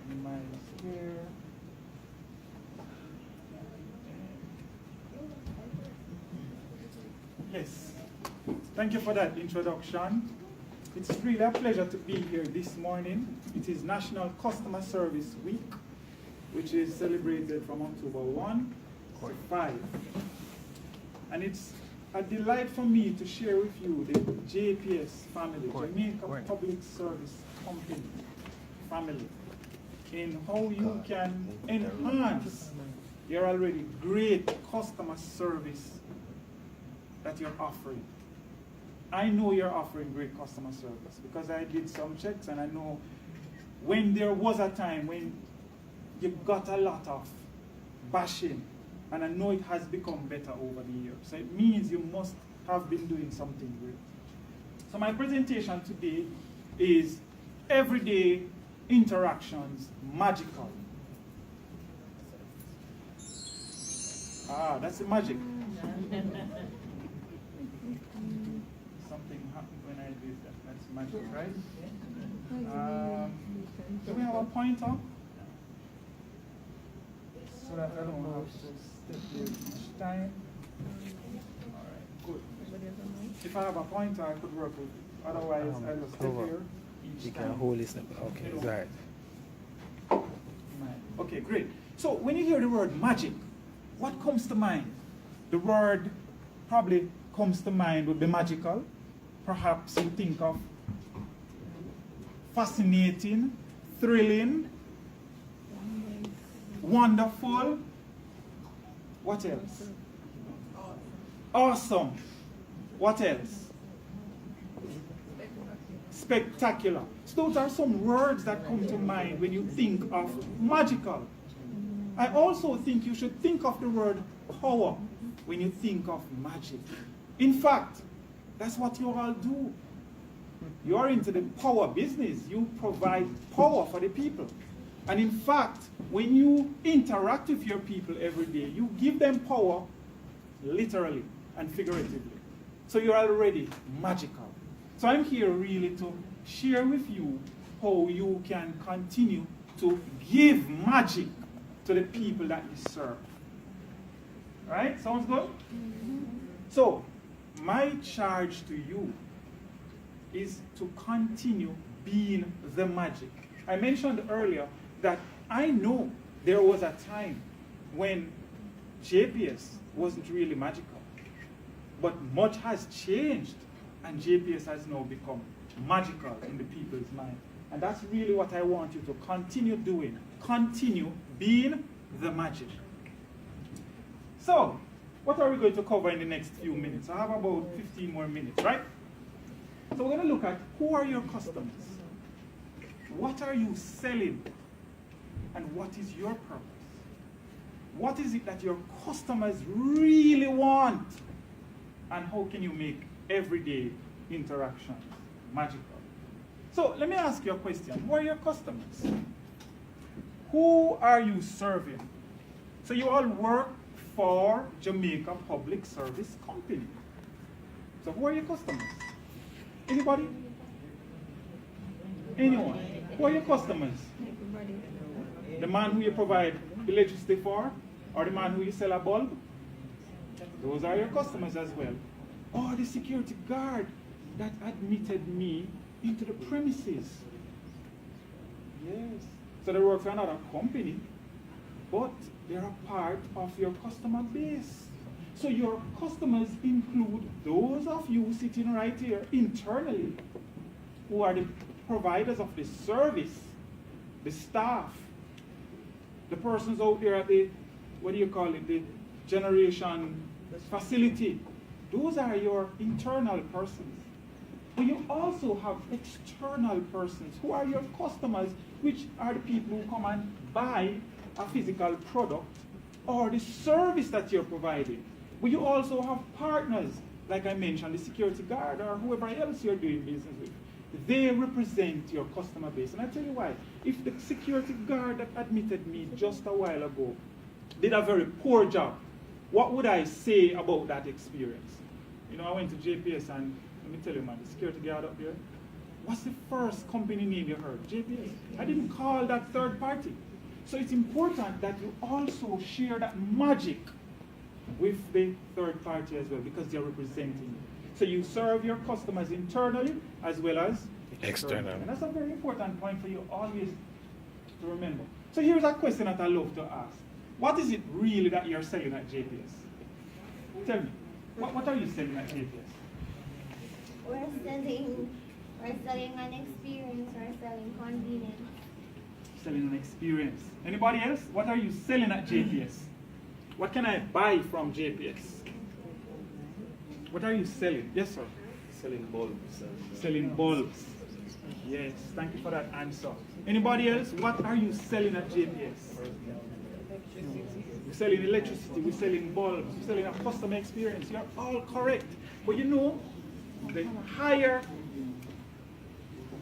Minus here. Yes. Thank you for that introduction. It's really a pleasure to be here this morning. It is National Customer Service Week, which is celebrated from October 1 to 5. And it's a delight for me to share with you the JPS family, Jamaica Public Service Company family, in how you can enhance your already great customer service that you're offering. I know you're offering great customer service because I did some checks and I know when there was a time when you got a lot of bashing, and I know it has become better over the years. So it means you must have been doing something great. So my presentation today is everyday interactions magical. Ah, that's the magic. Something happened when I did that. That's magic, right? Do we have a pointer? So that I don't have to step here each time. Alright, good. If I have a pointer, I could work with it. Otherwise, I will step here each time. You can hold this. Okay, it's alright. Okay, great. So when you hear the word magic, what comes to mind? The word probably comes to mind would be magical. Perhaps you think of fascinating, thrilling, wonderful. What else? Awesome. What else? Spectacular. So those are some words that come to mind when you think of magical. I also think you should think of the word power when you think of magic. In fact, that's what you all do. You are into the power business. You provide power for the people. And in fact, when you interact with your people every day, you give them power literally and figuratively. So you're already magical. So I'm here really to share with you how you can continue to give magic to the people that you serve. Right? Sounds good? So, my charge to you is to continue being the magic. I mentioned earlier that I know there was a time when JPS wasn't really magical. But much has changed, and JPS has now become magical in the people's mind. And that's really what I want you to continue doing. Continue being the magic. So, what are we going to cover in the next few minutes? I have about 15 more minutes, right? So we're going to look at who are your customers? What are you selling? And what is your purpose? What is it that your customers really want? And how can you make everyday interactions magical? So let me ask you a question. Who are your customers? Who are you serving? So you all work for Jamaica Public Service Company. So who are your customers? Anybody? Anyone? Who are your customers? The man who you provide electricity for? Or the man who you sell a bulb? Those are your customers as well. Or the security guard that admitted me into the premises. Yes. So they work for another company, but they're a part of your customer base. So your customers include those of you sitting right here internally, who are the providers of the service, the staff, the persons out there at the, what do you call it, the generation facility. Those are your internal persons. But you also have external persons who are your customers, which are the people who come and buy a physical product or the service that you're providing. But you also have partners, like I mentioned, the security guard or whoever else you're doing business with. They represent your customer base. And I tell you why. If the security guard that admitted me just a while ago did a very poor job, what would I say about that experience? You know, I went to JPS and let me tell you, man, the security guard up there, What's the first company name you heard? JPS. I didn't call that third party. So it's important that you also share that magic with the third party as well, because they're representing you. So you serve your customers internally as well as externally. And that's a very important point for you always to remember. So here's a question that I love to ask. What is it really that you're selling at JPS? Tell me. What are you selling at JPS? We're selling an experience, we're selling convenience. Selling an experience. Anybody else? What are you selling at JPS? What can I buy from JPS? What are you selling? Yes, sir. Selling bulbs. Selling bulbs. Yes, thank you for that answer. Anybody else? What are you selling at JPS? We're selling electricity, we're selling bulbs, we're selling a customer experience. You're all correct. But you know, the higher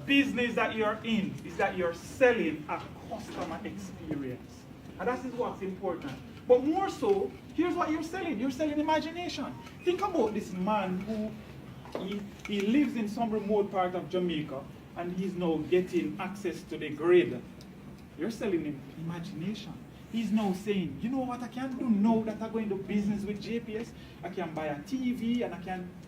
business that you're in is that you're selling a customer experience. And that is what's important. But more so, here's what you're selling. You're selling imagination. Think about this man who he lives in some remote part of Jamaica and he's now getting access to the grid. You're selling him imagination. He's now saying, you know what I can do now that I go into business with JPS? I can buy a TV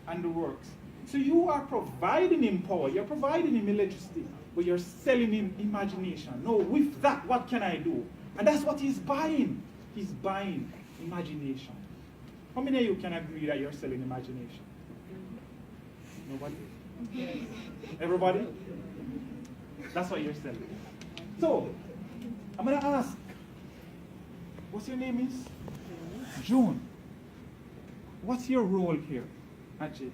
and the works. So you are providing him power, you're providing him electricity, but you're selling him imagination. No, with that, what can I do? And that's what he's buying. He's buying imagination. How many of you can agree that you're selling imagination? Nobody? Everybody? That's what you're selling. So, I'm going to ask, what's your name is? June. What's your role here at JPS?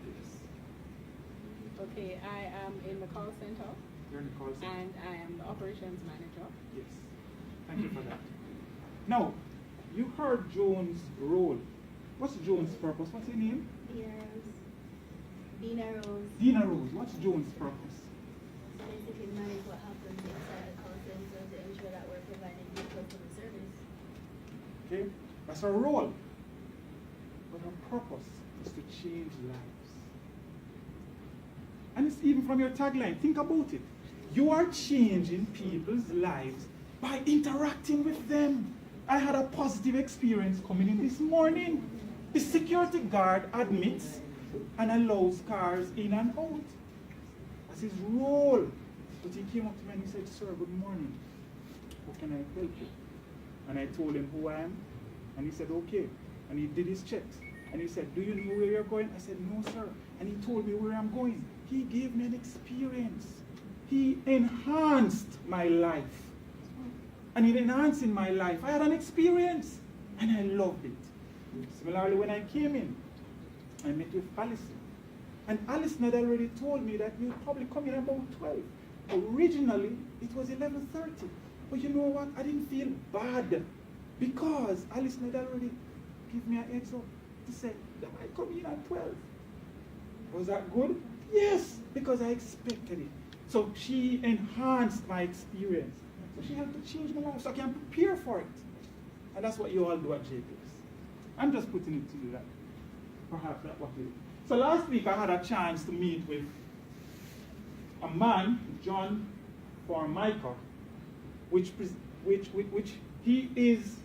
Okay, I am in the call center. You're in the call center. And I am the operations manager. Yes. Thank you for that. Now, you heard Joan's role. What's Joan's purpose? What's her name? Dina Rose. Dina Rose. What's Joan's purpose? Basically manage what happens inside the call center to ensure that we're providing good customer service. Okay? That's her role. But her purpose is to change lives. And it's even from your tagline. Think about it. You are changing people's lives by interacting with them. I had a positive experience coming in this morning. The security guard admits and allows cars in and out. That's his role. But he came up to me and he said, sir, good morning. How can I help you? And I told him who I am. And he said, okay. And he did his checks. And he said, do you know where you're going? I said, no, sir. And he told me where I'm going. He gave me an experience. He enhanced my life. And in enhancing my life, I had an experience. And I loved it. Similarly, when I came in, I met with Alison. And Alison had already told me that you'd probably come in about 12. Originally, it was 11:30. But you know what? I didn't feel bad. Because Alison had already given me a heads up to say that I come in at 12. Was that good? Yes, because I expected it. So she enhanced my experience. So she helped to change my life so I can prepare for it. And that's what you all do at JPS. I'm just putting it to you that perhaps that's what you do. So last week I had a chance to meet with a man, John Formica, which he is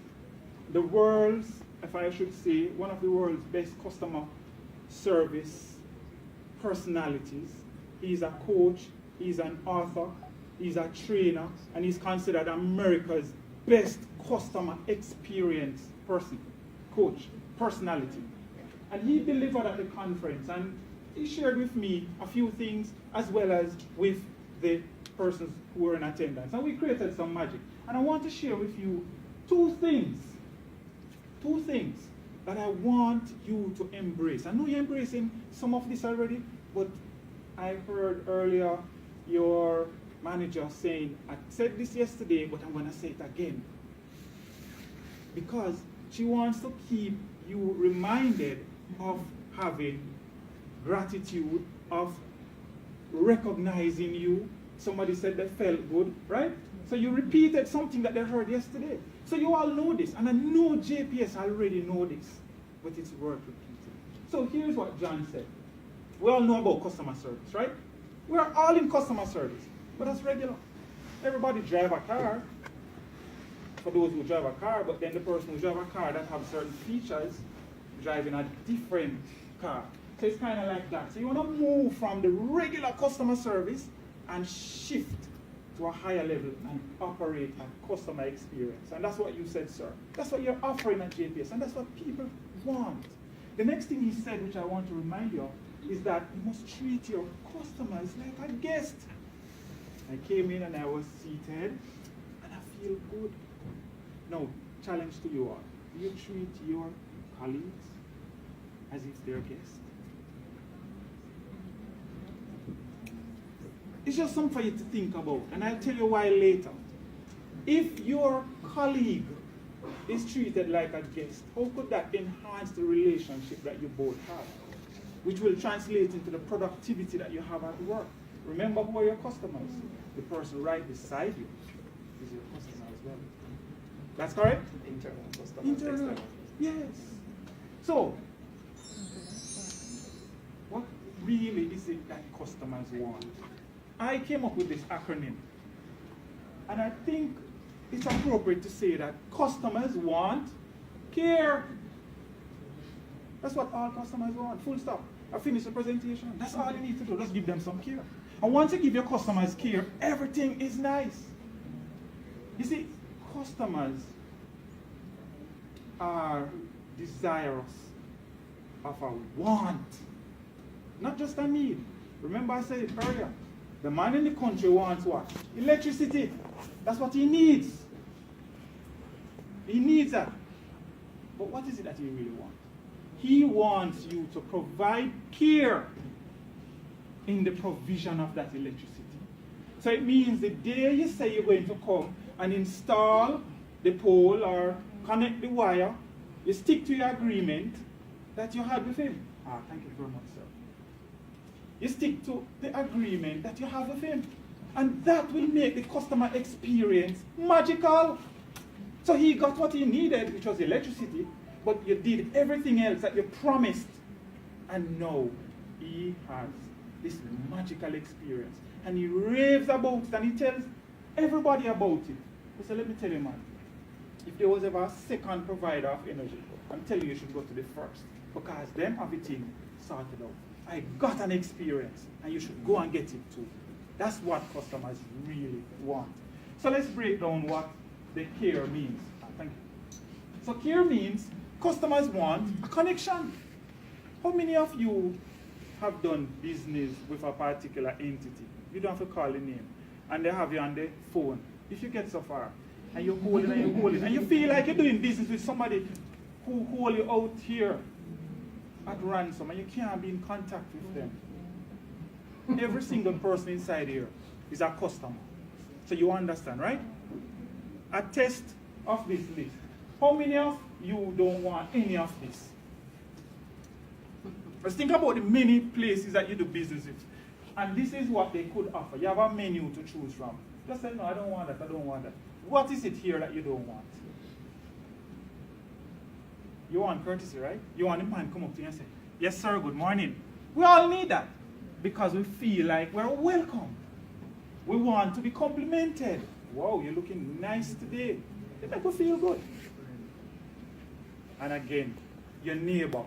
the world's, if I should say, one of the world's best customer service personalities. He's a coach, he's an author, he's a trainer, and he's considered America's best customer experience person, coach, personality. And he delivered at the conference, and he shared with me a few things as well as with the persons who were in attendance. And we created some magic. And I want to share with you two things that I want you to embrace. I know you're embracing some of this already, but I heard earlier your manager saying, I said this yesterday, but I'm going to say it again. Because she wants to keep you reminded of having gratitude, of recognizing you. Somebody said they felt good, right? So you repeated something that they heard yesterday. So you all know this, and I know JPS already know this, but it's worth repeating. So here's what John said. We all know about customer service, right? We're all in customer service, but that's regular. Everybody drive a car, for those who drive a car, but then the person who drive a car that have certain features driving a different car. So it's kind of like that. So you want to move from the regular customer service and shift to a higher level and operate a customer experience. And that's what you said, sir. That's what you're offering at JPS, and that's what people want. The next thing he said, which I want to remind you of, is that you must treat your customers like a guest. I came in and I was seated, and I feel good. Now, challenge to you all. Do you treat your colleagues as if they're guests? It's just something for you to think about, and I'll tell you why later. If your colleague is treated like a guest, how could that enhance the relationship that you both have, which will translate into the productivity that you have at work? Remember, who are your customers? The person right beside you is your customer as well. That's correct? Internal customer. Internal. Yes. So, what really is it that customers want? I came up with this acronym, and I think it's appropriate to say that customers want care. That's what all customers want, full stop. I finished the presentation. That's all you need to do, just give them some care. And once you give your customers care, everything is nice. You see, customers are desirous of a want, not just a need. Remember I said it earlier. The man in the country wants what? Electricity. That's what he needs. He needs that. But what is it that he really wants? He wants you to provide care in the provision of that electricity. So it means the day you say you're going to come and install the pole or connect the wire, you stick to your agreement that you had with him. Ah, thank you very much, sir. You stick to the agreement that you have with him. And that will make the customer experience magical. So he got what he needed, which was electricity, but you did everything else that you promised. And now he has this magical experience. And he raves about it, and he tells everybody about it. So let me tell you, man, if there was ever a second provider of energy, I'm telling you, you should go to the first, because them have it in sorted out. I got an experience, and you should go and get it too. That's what customers really want. So let's break down what the care means. Thank you. So care means customers want a connection. How many of you have done business with a particular entity? You don't have to call the name, and they have you on the phone. If you get so far, and you hold it and you hold it, and you feel like you're doing business with somebody who hold you out here at ransom, and you can't be in contact with them. Every single person inside here is a customer. So you understand, right? A test of this list. How many of you don't want any of this? Let's think about the many places that you do business with. And this is what they could offer. You have a menu to choose from. Just say, no, I don't want that, I don't want that. What is it here that you don't want? You want courtesy, right? You want the man come up to you and say, yes, sir, good morning. We all need that because we feel like we're welcome. We want to be complimented. Wow, you're looking nice today. It makes us feel good. And again, your neighbor,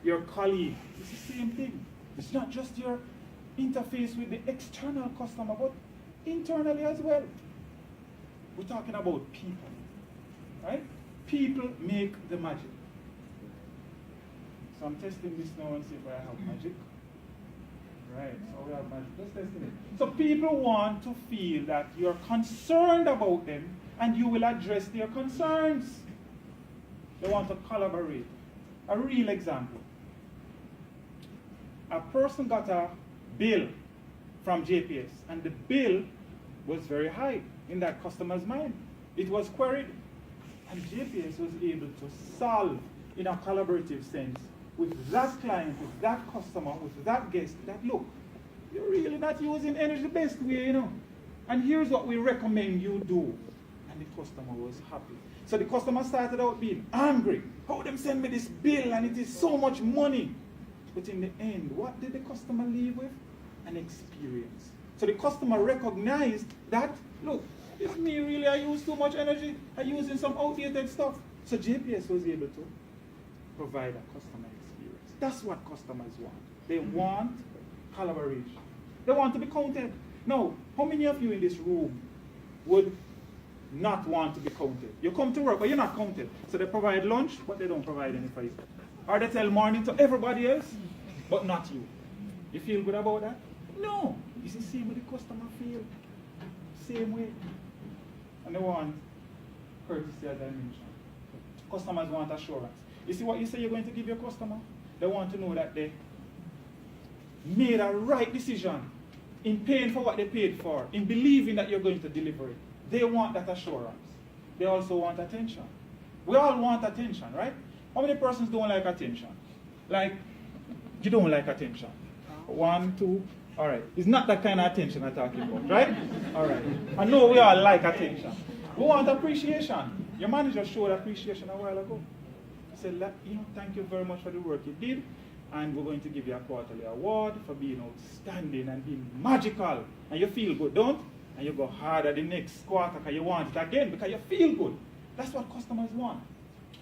your colleague, it's the same thing. It's not just your interface with the external customer, but internally as well. We're talking about people, right? People make the magic. So I'm testing this now and see if I have magic. Right, so we have magic. Just testing it. So people want to feel that you're concerned about them and you will address their concerns. They want to collaborate. A real example. A person got a bill from JPS, and the bill was very high in that customer's mind. It was queried, and JPS was able to solve in a collaborative sense with that client, with that customer, with that guest, that look, you're really not using energy the best way, you know. And here's what we recommend you do. And the customer was happy. So the customer started out being angry. How them send me this bill and it is so much money? But in the end, what did the customer leave with? An an experience. So the customer recognized that, look, it's me really, I use too much energy, I'm using some outdated stuff. So JPS was able to provide a customer experience. That's what customers want. They want collaboration. They want to be counted. Now, how many of you in this room would not want to be counted? You come to work, but you're not counted. So they provide lunch, but they don't provide any for you. Or they tell morning to everybody else, but not you. You feel good about that? No. It's the same with the customer feel. Same way. And they want courtesy, as I mentioned. Customers want assurance. You see what you say you're going to give your customer? They want to know that they made a right decision in paying for what they paid for, in believing that you're going to deliver it. They want that assurance. They also want attention. We all want attention, right? How many persons don't like attention? Like, you don't like attention. 1, 2, all right. It's not that kind of attention I'm talking about, right? All right. I know we all like attention. We want appreciation. Your manager showed appreciation a while ago. He said, thank you very much for the work you did, and we're going to give you a quarterly award for being outstanding and being magical. And you feel good, don't? And you go harder the next quarter because you want it again because you feel good. That's what customers want.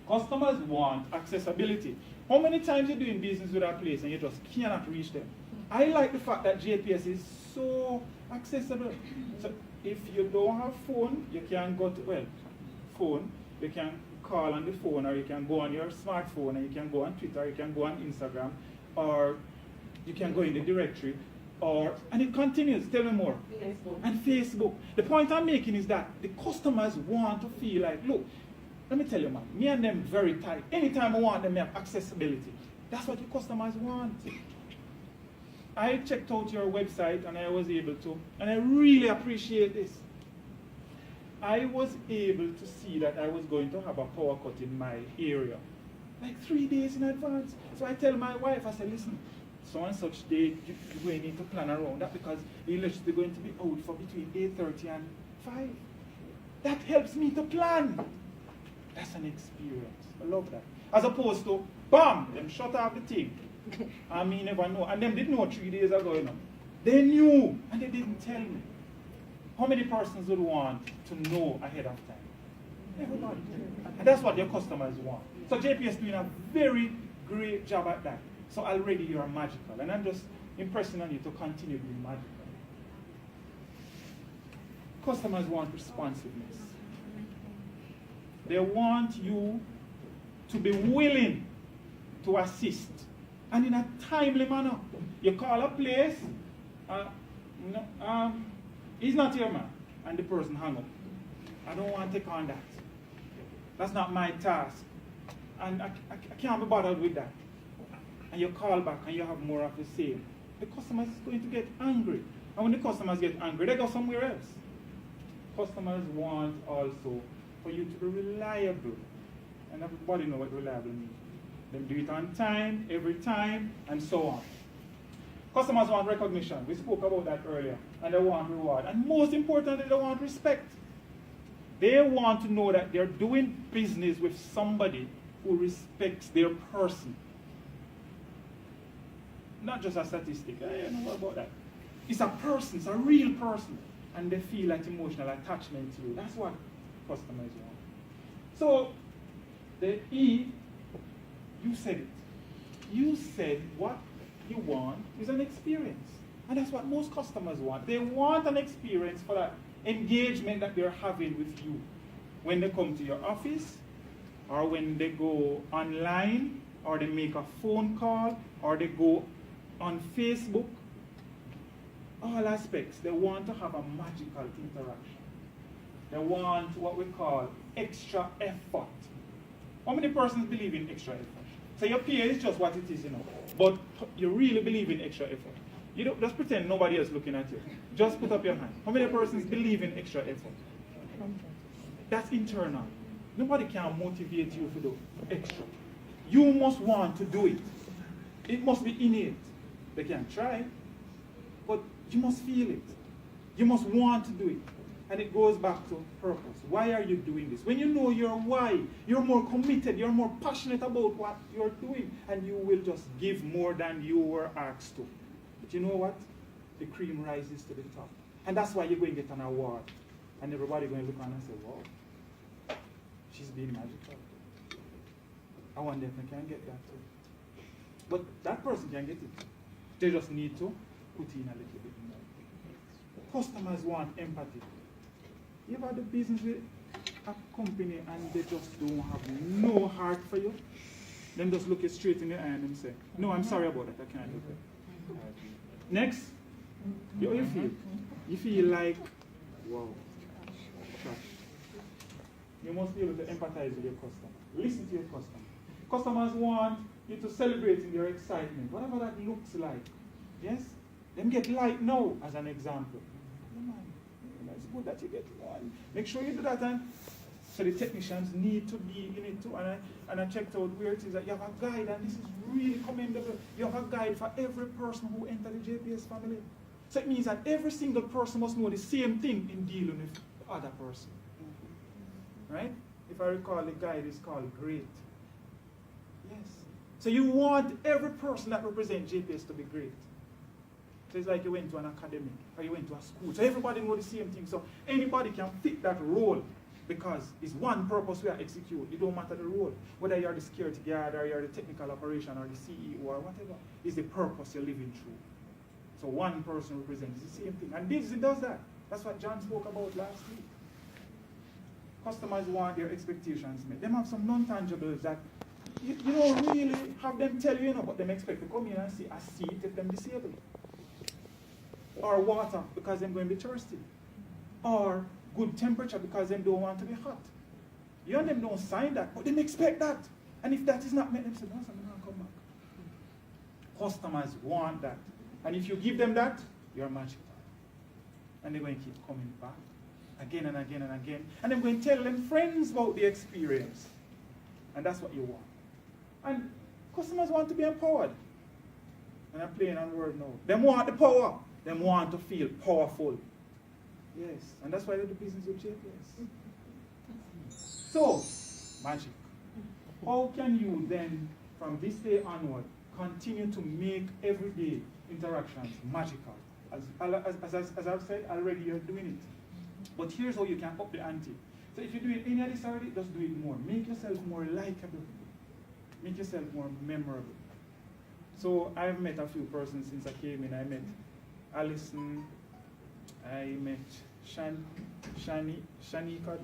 Customers want accessibility. How many times you're doing business with a place and you just cannot reach them? I like the fact that JPS is so accessible. So if you don't have phone, you can go to, phone, you can call on the phone, or you can go on your smartphone, and you can go on Twitter, you can go on Instagram, or you can go in the directory, and it continues. Tell me more. Facebook. And Facebook. The point I'm making is that the customers want to feel like, look, let me tell you, man, me and them very tight. Anytime I want them, they have accessibility. That's what your customers want. I checked out your website and I was able to, and I really appreciate this. I was able to see that I was going to have a power cut in my area, like 3 days in advance. So I tell my wife, I said, listen, so and such day, you're going to need to plan around that because the electricity is going to be out for between 8:30 and 5. That helps me to plan. That's an experience. I love that. As opposed to, bam, them shut off the thing. I mean, never know. And them didn't know 3 days ago, They knew, and they didn't tell me. How many persons would want to know ahead of time? Everybody. And that's what your customers want. So JPS is doing a very great job at that. So already you are magical. And I'm just impressing on you to continue being magical. Customers want responsiveness. They want you to be willing to assist. And in a timely manner. You call a place, he's not here, man. And the person hung up. I don't want to take on that. That's not my task. And I can't be bothered with that. And you call back and you have more of the same. The customer is going to get angry. And when the customers get angry, they go somewhere else. Customers want also for you to be reliable. And everybody knows what reliable means. They do it on time, every time, and so on. Customers want recognition. We spoke about that earlier. And they want reward. And most importantly, they want respect. They want to know that they're doing business with somebody who respects their person. Not just a statistic. I don't know about that. It's a person. It's a real person. And they feel that emotional attachment to you. That's what customers want. So, the E, you said it. You said what you want is an experience. And that's what most customers want. They want an experience for that engagement that they're having with you. When they come to your office, or when they go online, or they make a phone call, or they go on Facebook. All aspects, they want to have a magical interaction. They want what we call extra effort. How many persons believe in extra effort? So your pay is just what it is, but you really believe in extra effort. You don't just pretend nobody else looking at you. Just put up your hand. How many persons believe in extra effort? That's internal. Nobody can motivate you to do extra. You must want to do it. It must be innate. They can try, but you must feel it. You must want to do it. And it goes back to purpose. Why are you doing this? When you know your why, you're more committed, you're more passionate about what you're doing, and you will just give more than you were asked to. But you know what? the cream rises to the top. And that's why you're going to get an award. And everybody going to look on and say, wow, she's being magical. I wonder if I can get that too. But that person can get it. They just need to put in a little bit more. Customers want empathy. You ever had a business with a company and they just don't have no heart for you? Then just look you straight in the eye and say, no, I'm sorry about that, I can't do that. Next, how you feel? You feel like, wow, trash. You must be able to empathize with your customer. Listen to your customer. Customers want you to celebrate in their excitement, whatever that looks like. Yes? Them get light now, as an example. It's good that you get one. Make sure you do that. And so the technicians need to be in it too. And I checked out where it is that you have a guide, and this is really commendable. You have a guide for every person who entered the JPS family. So it means that every single person must know the same thing in dealing with the other person. Right? If I recall, the guide is called GREAT. Yes. So you want every person that represents JPS to be great. So it's like you went to an academy or you went to a school. So everybody knows the same thing. So anybody can fit that role because it's one purpose we are execute. It don't matter the role. Whether you're the security guard or you're the technical operation or the CEO or whatever. It's the purpose you're living through. So one person represents the same thing. And this does that. That's what John spoke about last week. Customers want their expectations met. They have some non-tangibles that you don't really have them tell you, but them expect to come in and see a seat if them disabled. Or water because they're going to be thirsty. Or good temperature because they don't want to be hot. You and them don't sign that, but they expect that. And if that is not met, they say, no, I'm going to come back. Customers want that. And if you give them that, you're magical. And they're going to keep coming back again and again and again. And they're going to tell them friends about the experience. And that's what you want. And customers want to be empowered. And I'm playing on word now. They want the power. They want to feel powerful. Yes. And that's why they do business with JPS. So, magic. How can you then, from this day onward, continue to make everyday interactions magical? As I've said already, you're doing it. But here's how you can up the ante. So if you're doing any of this already, just do it more. Make yourself more likable. Make yourself more memorable. So I've met a few persons since I came in. I met Alison, I met Shanika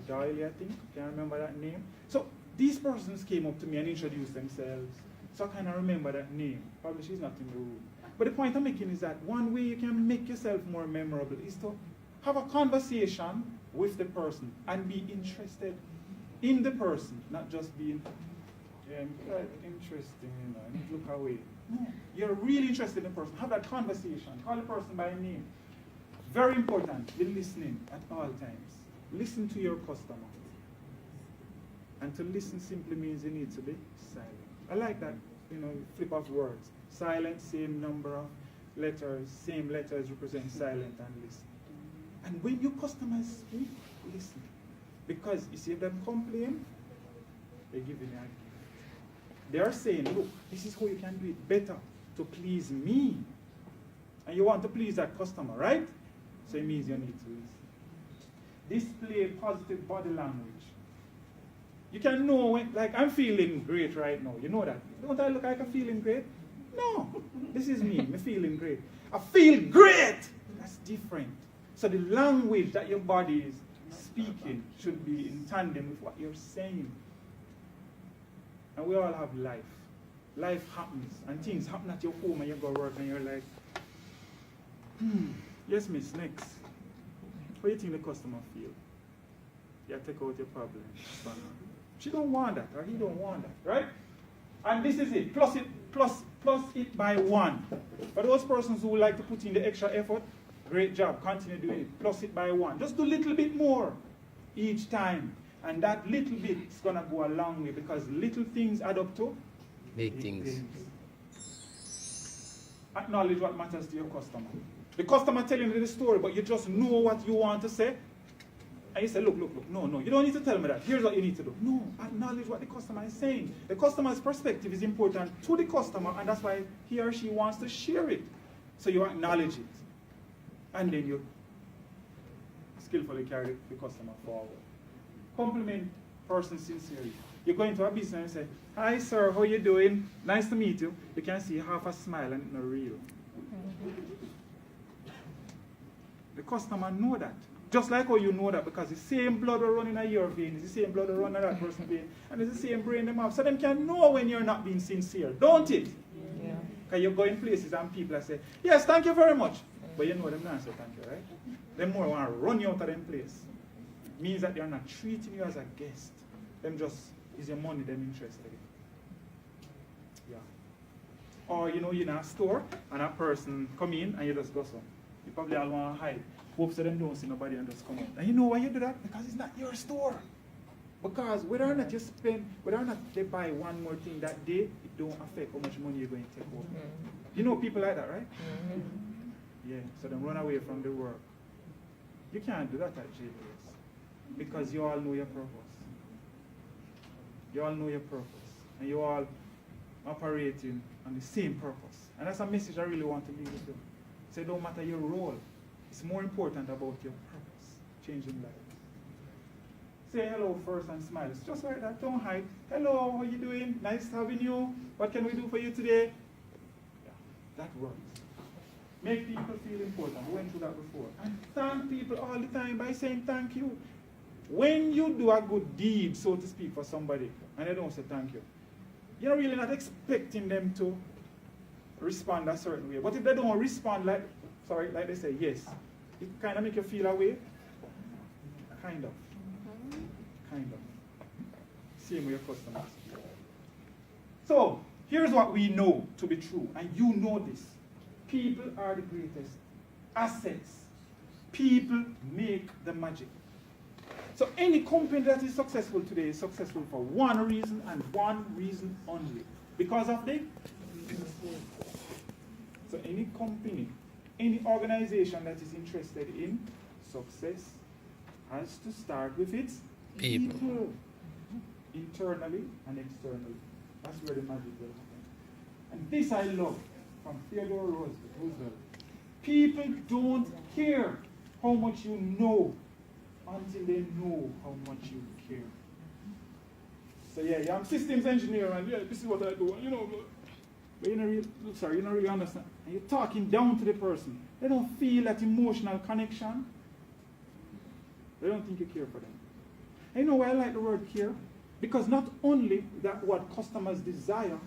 Doyle, I think. Can I remember that name? So these persons came up to me and introduced themselves. So I kind of remember that name. Probably she's not in the room. But the point I'm making is that one way you can make yourself more memorable is to have a conversation with the person and be interested in the person, not just being interesting, and look away. No, you're really interested in the person. Have that conversation. Call the person by name. Very important, be listening at all times. Listen to your customer. And to listen simply means you need to be silent. I like that, flip of words. Silent, same number of letters, same letters represent silent and listen. And when your customers speak, listen. Because you see them complain, they give you an argument. They are saying, look, this is how you can do it better to please me. And you want to please that customer, right? So it means you need to listen. Display positive body language. You can know when, like, I'm feeling great right now. You know that. Don't I look like I'm feeling great? No. This is me. I'm feeling great. I feel great. That's different. So the language that your body is speaking should be in tandem with what you're saying. And we all have life. Life happens. And things happen at your home and you go work and you're like, yes, miss, next. What do you think the customer feel? You take out your problem. She don't want that, or he don't want that, right? And this is it. Plus it by 1. For those persons who like to put in the extra effort, great job. Continue doing it. Plus it by 1. Just do a little bit more each time. And that little bit is going to go a long way because little things add up to big things. Acknowledge what matters to your customer. The customer telling you the story, but you just know what you want to say. And you say, look. No, you don't need to tell me that. Here's what you need to do. No, acknowledge what the customer is saying. The customer's perspective is important to the customer, and that's why he or she wants to share it. So you acknowledge it. And then you skillfully carry the customer forward. Compliment person sincerely. You go into a business and say, "Hi sir, how you doing? Nice to meet you." You can see half a smile and it's not real. The customer know that. Just like how you know that, because the same blood will run in your vein, it's the same blood will run in that person's vein, and it's the same brain them have. So them can know when you're not being sincere, don't it? Yeah. Because you go in places and people are say, "Yes, thank you very much." But you know them not say thank you, right? Them more want to run you out of them place. Means that they're not treating you as a guest. Them just, is your money them interested in. Yeah. Or you know, you're in a store and a person come in and you just go so. You probably all want to hide. Hope so them don't see nobody and just come out. And you know why you do that? Because it's not your store. Because whether or not you spend, whether or not they buy one more thing that day, it don't affect how much money you're going to take home. You know people like that, right? Yeah, so them run away from the work. You can't do that at JBS. Because you all know your purpose. You all know your purpose. And you all operating on the same purpose. And that's a message I really want to leave with you. So it don't matter your role. It's more important about your purpose, changing lives. Say hello first and smile. It's just like that. Don't hide. Hello, how you doing? Nice having you. What can we do for you today? Yeah, that works. Make people feel important. We went through that before. And thank people all the time by saying thank you. When you do a good deed, so to speak, for somebody, and they don't say thank you, you're really not expecting them to respond a certain way. But if they don't respond like they say yes, it kind of make you feel away. Kind of. Kind of. Same with your customers. So, here's what we know to be true, and you know this. People are the greatest assets. People make the magic. So any company that is successful today is successful for one reason and one reason only. Because of the business. So any company, any organization that is interested in success has to start with its people. Internally and externally. That's where the magic will happen. And this I love from Theodore Roosevelt. People don't care how much you know until they know how much you care. So yeah, I'm systems engineer and yeah, this is what I do. And, you know, but you don't really understand. And you're talking down to the person. They don't feel that emotional connection. They don't think you care for them. And you know why I like the word care? Because not only that what customers desire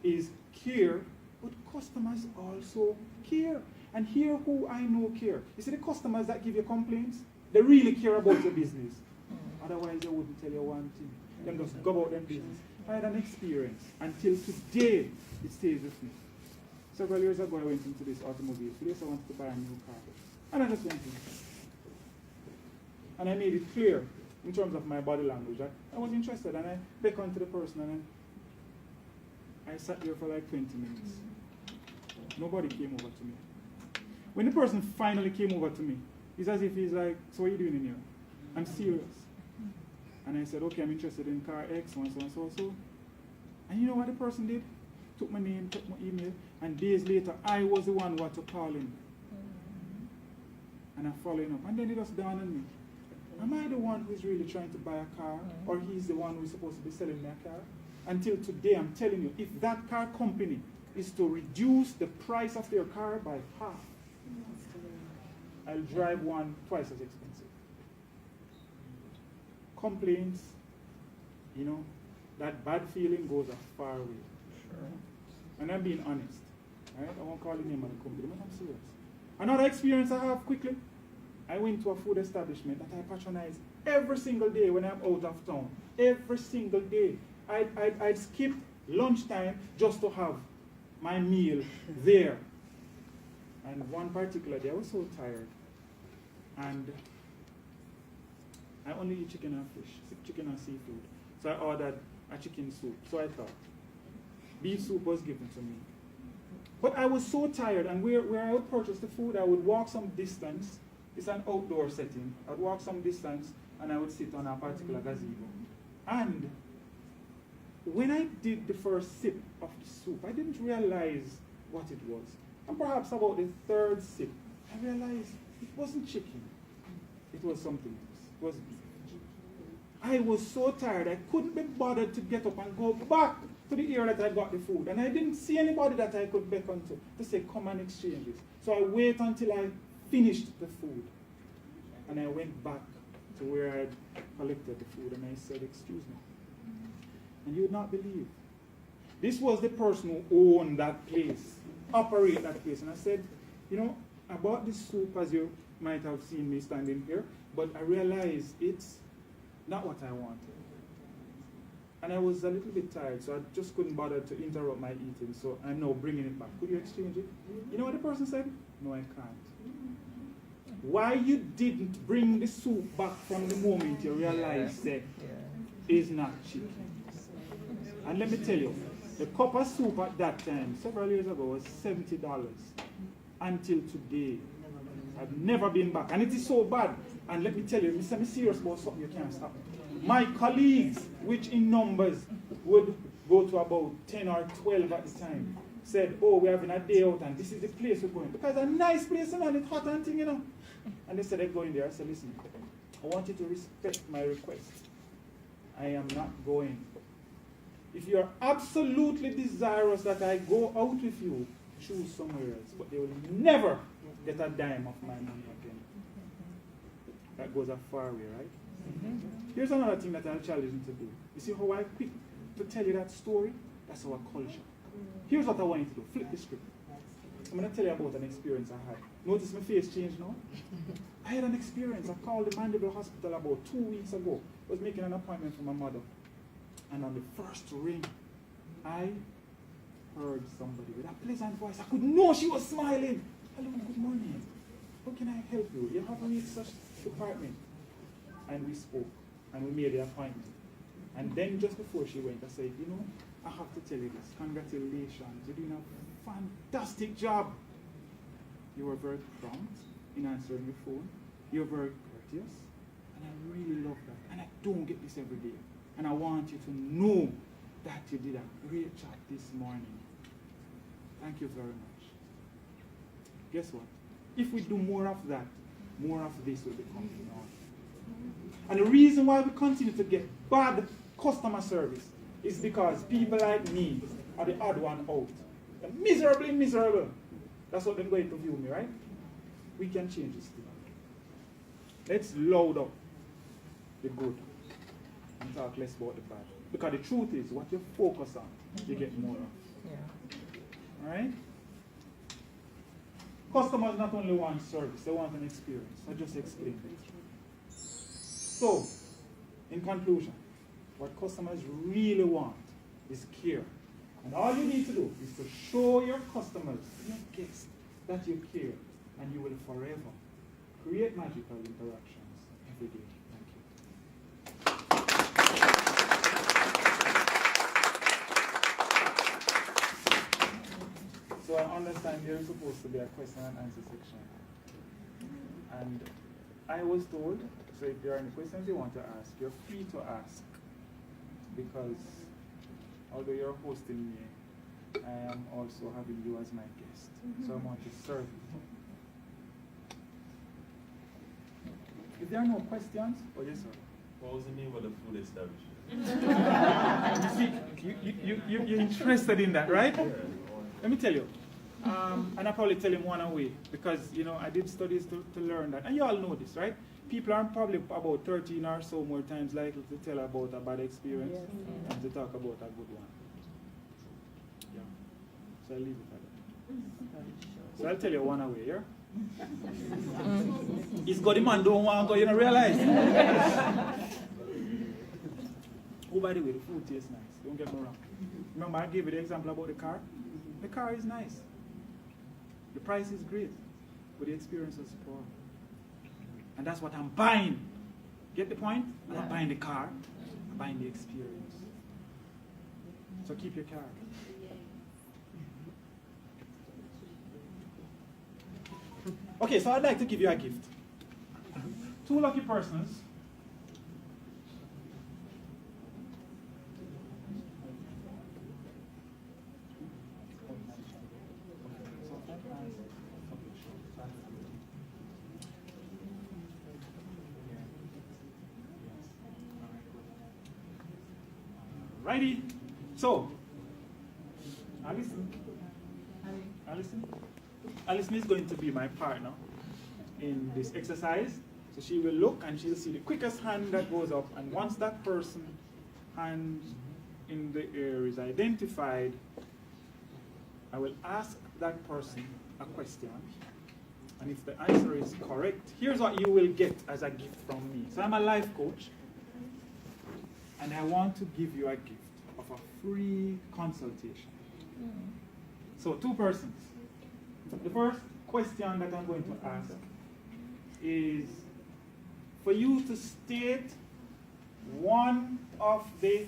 is care, but customers also care. And here who I know care. You see the customers that give you complaints? They really care about your business. Otherwise they wouldn't tell you one thing. Them just go about their business. I had an experience. Until today, it stays with me. Several years ago I went into this automobile place. I wanted to buy a new car. And I just went in. And I made it clear in terms of my body language that I was interested, and I beckoned to the person and I sat there for like 20 minutes. Nobody came over to me. When the person finally came over to me, it's as if he's like, "So what are you doing in here?" I'm serious. And I said, "Okay, I'm interested in car X, so and so and so and so." And you know what the person did? Took my name, took my email, and days later I was the one who had to call him. And I'm following up. And then it just dawned on me. Am I the one who's really trying to buy a car? Or he's the one who's supposed to be selling me a car? Until today, I'm telling you, if that car company is to reduce the price of their car by half, I'll drive one twice as expensive. Complaints, you know, that bad feeling goes a far way. Sure. And I'm being honest. Right? I won't call the name of the company, but I'm serious. Another experience I have quickly. I went to a food establishment that I patronize every single day when I'm out of town. Every single day. I'd skip lunchtime just to have my meal there. And one particular day I was so tired. And I only eat chicken and fish, chicken and seafood. So I ordered a chicken soup. So I thought, beef soup was given to me. But I was so tired, and where I would purchase the food, I would walk some distance. It's an outdoor setting. I'd walk some distance, and I would sit on a particular gazebo. And when I did the first sip of the soup, I didn't realize what it was. And perhaps about the third sip, I realized it wasn't chicken. It was something else. It was beef. I was so tired, I couldn't be bothered to get up and go back to the area that I got the food. And I didn't see anybody that I could beckon to say, come and exchange this. So I waited until I finished the food. And I went back to where I had collected the food and I said, excuse me. And you would not believe. This was the person who owned that place, operated that place. And I said, you know, I bought this soup, as you might have seen me standing here, but I realized it's not what I wanted. And I was a little bit tired, so I just couldn't bother to interrupt my eating, so I'm now bringing it back. Could you exchange it? You know what the person said? No, I can't. Why you didn't bring the soup back from the moment you realized that is not chicken. And let me tell you, the cup of soup at that time, several years ago, was $70. Until today, I've never been back. And it is so bad. And let me tell you, I'm serious about something you can't stop. My colleagues, which in numbers would go to about 10 or 12 at the time, said, oh, we're having a day out and this is the place we're going. Because it's a nice place and it's hot and thing, you know. And they said, they're going there. I said, listen, I want you to respect my request. I am not going. If you're absolutely desirous that I go out with you, choose somewhere else. But they will never get a dime of my money again. That goes a far way, right? Here's another thing that I'll challenge you to do. You see how I pick to tell you that story? That's our culture. Here's what I want you to do. Flip the script. I'm going to tell you about an experience I had. Notice my face changed now? I had an experience. I called the Mandeville Hospital about 2 weeks ago. I was making an appointment for my mother. And on the first ring, I heard somebody with a pleasant voice. I could know she was smiling. Hello, good morning. How can I help you? You have reached such department. And we spoke. And we made the appointment. And then just before she went, I said, you know, I have to tell you this. Congratulations. You're doing a fantastic job. You were very prompt in answering the phone. You're very courteous. And I really love that. And I don't get this every day. And I want you to know that you did a great job this morning. Thank you very much. Guess what? If we do more of that, more of this will become normal. And the reason why we continue to get bad customer service is because people like me are the odd one out. They're miserably miserable. That's what they're going to view me, right? We can change this thing. Let's load up the good and talk less about the bad. Because the truth is, what you focus on, you get more of. Yeah. Alright? Customers not only want service, they want an experience. I just explained it. So, in conclusion, what customers really want is care. And all you need to do is to show your customers, your guests, that you care, and you will forever create magical interactions every day. So I understand there is supposed to be a question and answer section. And I was told, so if there are any questions you want to ask, you're free to ask. Because although you're hosting me, I am also having you as my guest. So I want to serve you. If there are no questions, oh yes sir. What was the name of the food establishment? You're interested in that, right? Let me tell you. And I'll probably tell him one away because, you know, I did studies to learn that. And you all know this, right? People are probably about 13 or so more times likely to tell about a bad experience than to talk about a good one. Yeah. So I'll leave it at that. So I'll tell you one away, yeah? It's got the man don't want to go, you don't realize. Oh, by the way, the food tastes nice. Don't get me wrong. Remember I gave you the example about the car? The car is nice. The price is great, but the experience is poor. And that's what I'm buying. Get the point? I'm not buying the car, I'm buying the experience. So keep your car. Okay, so I'd like to give you a gift. 2 lucky persons. Righty. So, Alison. Alison is going to be my partner in this exercise. So she will look and she'll see the quickest hand that goes up. And once that person hand in the air is identified, I will ask that person a question. And if the answer is correct, here's what you will get as a gift from me. So I'm a life coach, and I want to give you a gift of a free consultation. So 2 persons. The first question that I'm going to ask is for you to state one of the